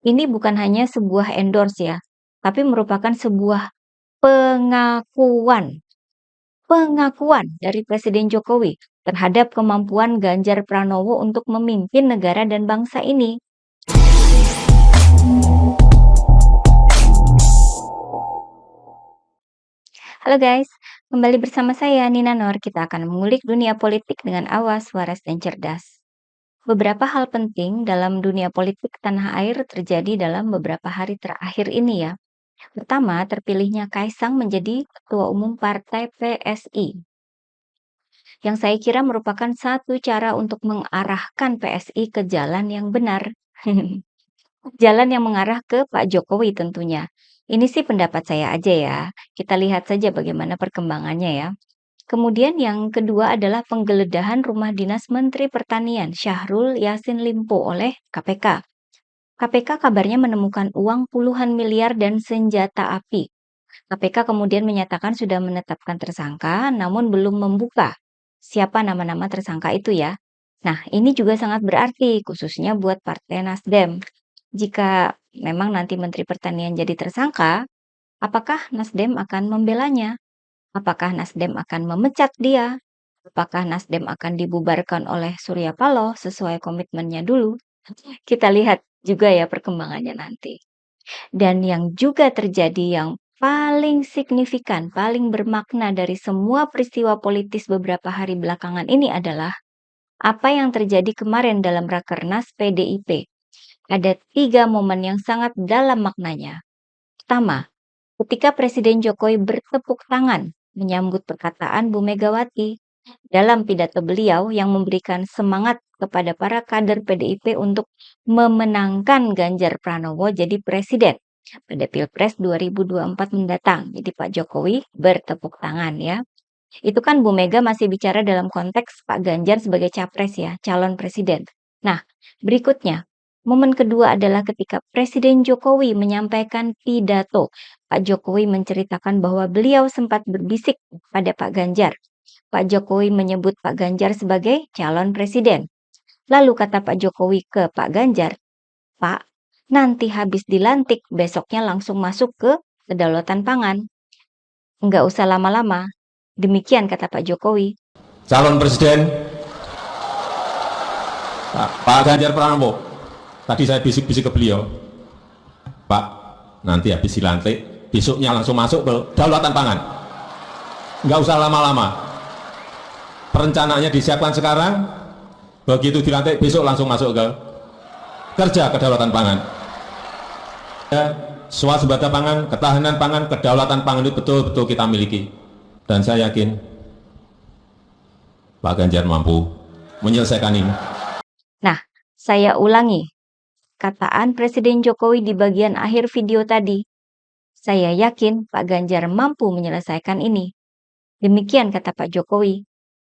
Ini bukan hanya sebuah endorse ya, tapi merupakan sebuah pengakuan pengakuan dari Presiden Jokowi terhadap kemampuan Ganjar Pranowo untuk memimpin negara dan bangsa ini. Halo guys, kembali bersama saya Nina Nur. Kita akan mengulik dunia politik dengan awas, waras, dan cerdas. Beberapa hal penting dalam dunia politik tanah air terjadi dalam beberapa hari terakhir ini ya. Pertama, terpilihnya Kaisang menjadi Ketua Umum Partai PSI, yang saya kira merupakan satu cara untuk mengarahkan PSI ke jalan yang benar. Jalan yang mengarah ke Pak Jokowi tentunya. Ini sih pendapat saya aja ya. Kita lihat saja bagaimana perkembangannya ya. Kemudian yang kedua adalah penggeledahan rumah dinas Menteri Pertanian Syahrul Yassin Limpo oleh KPK. KPK kabarnya menemukan uang puluhan miliar dan senjata api. KPK kemudian menyatakan sudah menetapkan tersangka, namun belum membuka siapa nama-nama tersangka itu ya. Nah, ini juga sangat berarti, khususnya buat Partai Nasdem. Jika memang nanti Menteri Pertanian jadi tersangka, apakah Nasdem akan membelanya? Apakah Nasdem akan memecat dia? Apakah Nasdem akan dibubarkan oleh Surya Paloh sesuai komitmennya dulu? Kita lihat juga ya perkembangannya nanti. Dan yang juga terjadi yang paling signifikan, paling bermakna dari semua peristiwa politis beberapa hari belakangan ini adalah apa yang terjadi kemarin dalam Rakernas PDIP. Ada 3 momen yang sangat dalam maknanya. Pertama, ketika Presiden Jokowi bertepuk tangan menyambut perkataan Bu Megawati dalam pidato beliau yang memberikan semangat kepada para kader PDIP untuk memenangkan Ganjar Pranowo jadi presiden pada Pilpres 2024 mendatang. Jadi Pak Jokowi bertepuk tangan ya. Itu kan Bu Mega masih bicara dalam konteks Pak Ganjar sebagai capres ya, calon presiden. Nah, berikutnya, momen kedua adalah ketika Presiden Jokowi menyampaikan pidato. Pak Jokowi menceritakan bahwa beliau sempat berbisik pada Pak Ganjar. Pak Jokowi menyebut Pak Ganjar sebagai calon presiden. Lalu kata Pak Jokowi ke Pak Ganjar, "Pak, nanti habis dilantik, besoknya langsung masuk ke kedaulatan pangan. Enggak usah lama-lama." Demikian kata Pak Jokowi. Calon Presiden Pak Ganjar Pranowo. Tadi saya bisik-bisik ke beliau, Pak, nanti habis dilantik, besoknya langsung masuk ke kedaulatan pangan. Nggak usah lama-lama. Perencanaannya disiapkan sekarang, begitu dilantik, besok langsung masuk ke kerja kedaulatan pangan. Ya, swasembada pangan, ketahanan pangan, kedaulatan pangan itu betul-betul kita miliki. Dan saya yakin Pak Ganjar mampu menyelesaikan ini. Nah, saya ulangi kataan Presiden Jokowi di bagian akhir video tadi. Saya yakin Pak Ganjar mampu menyelesaikan ini. Demikian kata Pak Jokowi.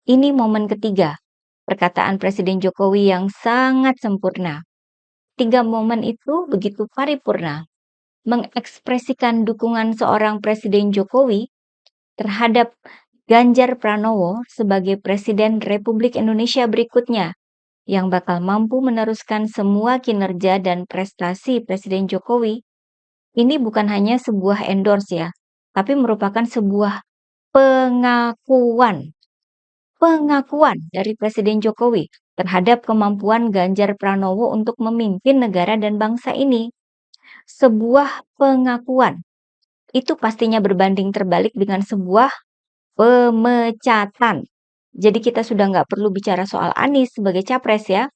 Ini momen ketiga, perkataan Presiden Jokowi yang sangat sempurna. 3 momen itu begitu paripurna, mengekspresikan dukungan seorang Presiden Jokowi terhadap Ganjar Pranowo sebagai Presiden Republik Indonesia berikutnya, yang bakal mampu meneruskan semua kinerja dan prestasi Presiden Jokowi. Ini bukan hanya sebuah endorse ya, tapi merupakan sebuah pengakuan dari Presiden Jokowi terhadap kemampuan Ganjar Pranowo untuk memimpin negara dan bangsa ini. Sebuah pengakuan, itu pastinya berbanding terbalik dengan sebuah pemecatan. Jadi kita sudah nggak perlu bicara soal Anies sebagai capres ya,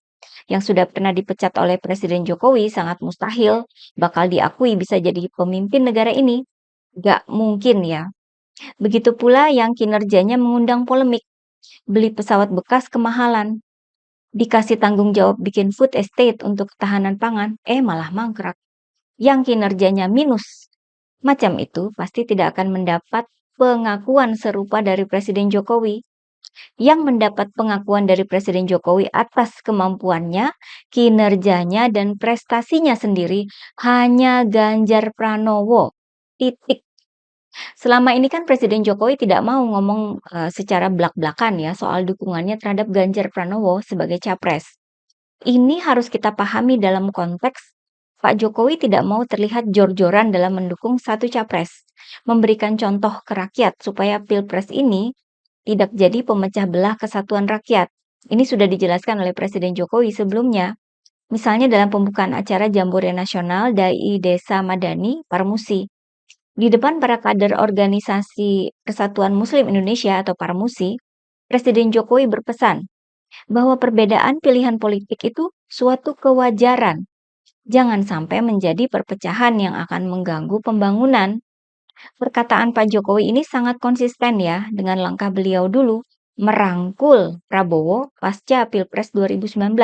yang sudah pernah dipecat oleh Presiden Jokowi sangat mustahil bakal diakui bisa jadi pemimpin negara ini. Nggak mungkin ya. Begitu pula yang kinerjanya mengundang polemik. Beli pesawat bekas kemahalan. Dikasih tanggung jawab bikin food estate untuk ketahanan pangan, malah mangkrak. Yang kinerjanya minus. Macam itu pasti tidak akan mendapat pengakuan serupa dari Presiden Jokowi. Yang mendapat pengakuan dari Presiden Jokowi atas kemampuannya, kinerjanya, dan prestasinya sendiri hanya Ganjar Pranowo. Titik. Selama ini kan Presiden Jokowi tidak mau ngomong secara blak-blakan ya soal dukungannya terhadap Ganjar Pranowo sebagai capres. Ini harus kita pahami dalam konteks Pak Jokowi tidak mau terlihat jor-joran dalam mendukung satu capres, memberikan contoh ke rakyat supaya Pilpres ini tidak jadi pemecah belah kesatuan rakyat. Ini sudah dijelaskan oleh Presiden Jokowi sebelumnya. Misalnya dalam pembukaan acara Jambore Nasional Dai Desa Madani Parmusi. Di depan para kader organisasi Persatuan Muslim Indonesia atau Parmusi, Presiden Jokowi berpesan bahwa perbedaan pilihan politik itu suatu kewajaran. Jangan sampai menjadi perpecahan yang akan mengganggu pembangunan. Perkataan Pak Jokowi ini sangat konsisten ya dengan langkah beliau dulu merangkul Prabowo pasca Pilpres 2019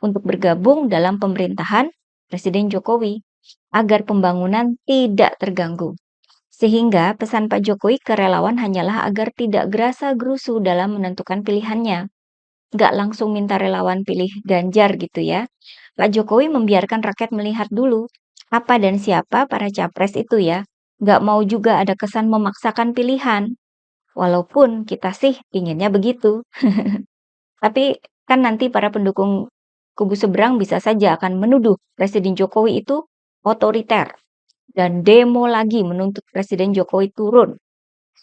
untuk bergabung dalam pemerintahan Presiden Jokowi agar pembangunan tidak terganggu. Sehingga pesan Pak Jokowi ke relawan hanyalah agar tidak gerasa-gerusu dalam menentukan pilihannya. Nggak langsung minta relawan pilih Ganjar gitu ya. Pak Jokowi membiarkan rakyat melihat dulu apa dan siapa para capres itu ya. Nggak mau juga ada kesan memaksakan pilihan. Walaupun kita sih pinginnya begitu. Tapi kan nanti para pendukung kubu seberang bisa saja akan menuduh Presiden Jokowi itu otoriter dan demo lagi menuntut Presiden Jokowi turun.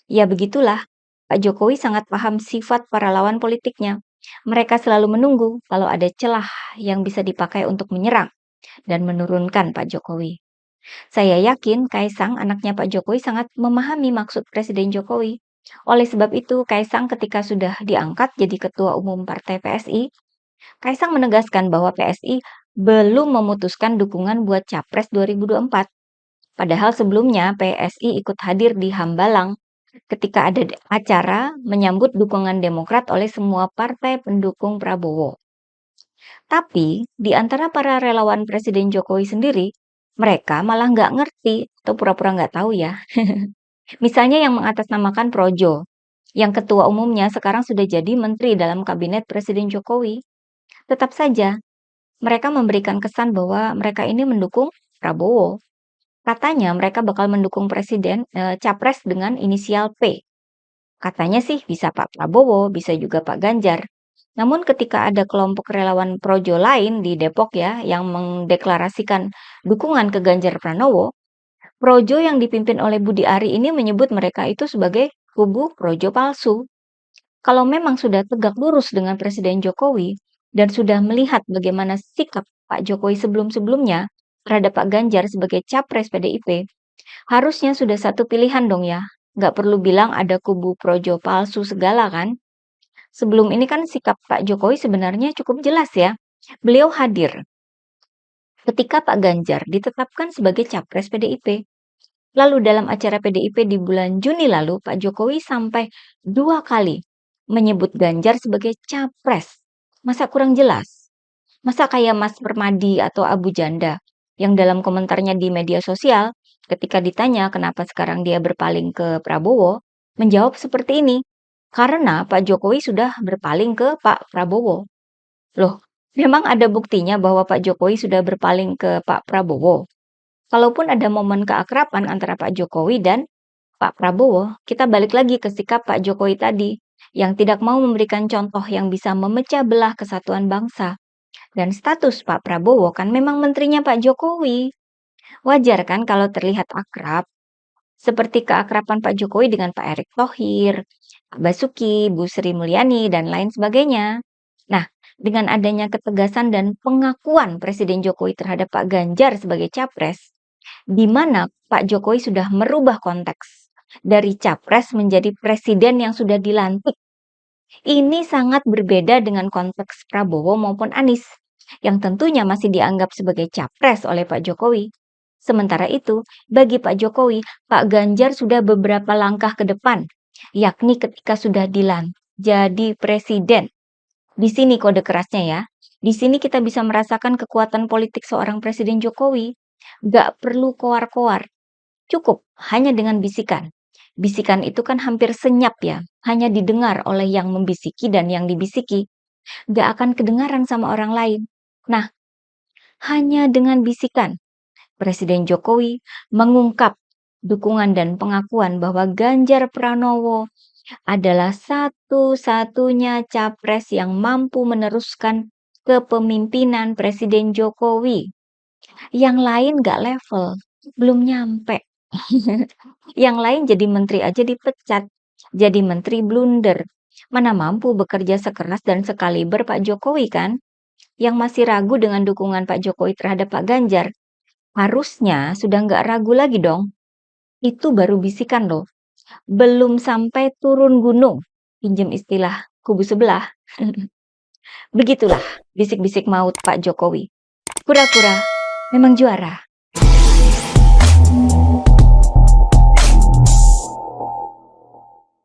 Ya begitulah, Pak Jokowi sangat paham sifat para lawan politiknya. Mereka selalu menunggu kalau ada celah yang bisa dipakai untuk menyerang dan menurunkan Pak Jokowi. Saya yakin Kaisang, anaknya Pak Jokowi, sangat memahami maksud Presiden Jokowi. Oleh sebab itu, Kaisang ketika sudah diangkat jadi Ketua Umum Partai PSI, Kaisang menegaskan bahwa PSI belum memutuskan dukungan buat Capres 2024. Padahal sebelumnya PSI ikut hadir di Hambalang ketika ada acara menyambut dukungan Demokrat oleh semua partai pendukung Prabowo. Tapi di antara para relawan Presiden Jokowi sendiri, mereka malah nggak ngerti atau pura-pura nggak tahu ya. Misalnya yang mengatasnamakan Projo, yang ketua umumnya sekarang sudah jadi menteri dalam kabinet Presiden Jokowi. Tetap saja, mereka memberikan kesan bahwa mereka ini mendukung Prabowo. Katanya mereka bakal mendukung capres dengan inisial P. Katanya sih bisa Pak Prabowo, bisa juga Pak Ganjar. Namun ketika ada kelompok relawan Projo lain di Depok ya yang mendeklarasikan dukungan ke Ganjar Pranowo, Projo yang dipimpin oleh Budi Ari ini menyebut mereka itu sebagai kubu Projo palsu. Kalau memang sudah tegak lurus dengan Presiden Jokowi dan sudah melihat bagaimana sikap Pak Jokowi sebelum-sebelumnya terhadap Pak Ganjar sebagai capres PDIP, harusnya sudah satu pilihan dong ya. Nggak perlu bilang ada kubu Projo palsu segala kan. Sebelum ini kan sikap Pak Jokowi sebenarnya cukup jelas ya. Beliau hadir ketika Pak Ganjar ditetapkan sebagai capres PDIP. Lalu dalam acara PDIP di bulan Juni lalu, Pak Jokowi sampai 2 kali menyebut Ganjar sebagai capres. Masa kurang jelas? Masa kayak Mas Permadi atau Abu Janda yang dalam komentarnya di media sosial ketika ditanya kenapa sekarang dia berpaling ke Prabowo, menjawab seperti ini. Karena Pak Jokowi sudah berpaling ke Pak Prabowo. Loh, memang ada buktinya bahwa Pak Jokowi sudah berpaling ke Pak Prabowo. Kalaupun ada momen keakraban antara Pak Jokowi dan Pak Prabowo, kita balik lagi ke sikap Pak Jokowi tadi, yang tidak mau memberikan contoh yang bisa memecah belah kesatuan bangsa. Dan status Pak Prabowo kan memang menterinya Pak Jokowi. Wajar kan kalau terlihat akrab, seperti keakraban Pak Jokowi dengan Pak Erick Thohir, Pak Basuki, Bu Sri Mulyani, dan lain sebagainya. Nah, dengan adanya ketegasan dan pengakuan Presiden Jokowi terhadap Pak Ganjar sebagai capres, di mana Pak Jokowi sudah merubah konteks dari capres menjadi presiden yang sudah dilantik. Ini sangat berbeda dengan konteks Prabowo maupun Anies, yang tentunya masih dianggap sebagai capres oleh Pak Jokowi. Sementara itu, bagi Pak Jokowi, Pak Ganjar sudah beberapa langkah ke depan, yakni ketika sudah dilantik jadi presiden. Di sini kode kerasnya ya. Di sini kita bisa merasakan kekuatan politik seorang Presiden Jokowi. Gak perlu koar-koar, cukup hanya dengan bisikan. Bisikan itu kan hampir senyap ya, hanya didengar oleh yang membisiki dan yang dibisiki. Gak akan kedengaran sama orang lain. Nah, hanya dengan bisikan, Presiden Jokowi mengungkap dukungan dan pengakuan bahwa Ganjar Pranowo adalah satu-satunya capres yang mampu meneruskan kepemimpinan Presiden Jokowi. Yang lain nggak level, belum nyampe. Yang lain jadi menteri aja dipecat, jadi menteri blunder. Mana mampu bekerja sekeras dan sekaliber Pak Jokowi kan? Yang masih ragu dengan dukungan Pak Jokowi terhadap Pak Ganjar, harusnya sudah nggak ragu lagi dong. Itu baru bisikan loh, belum sampai turun gunung, pinjem istilah kubu sebelah. Begitulah bisik-bisik maut Pak Jokowi. Kura-kura memang juara.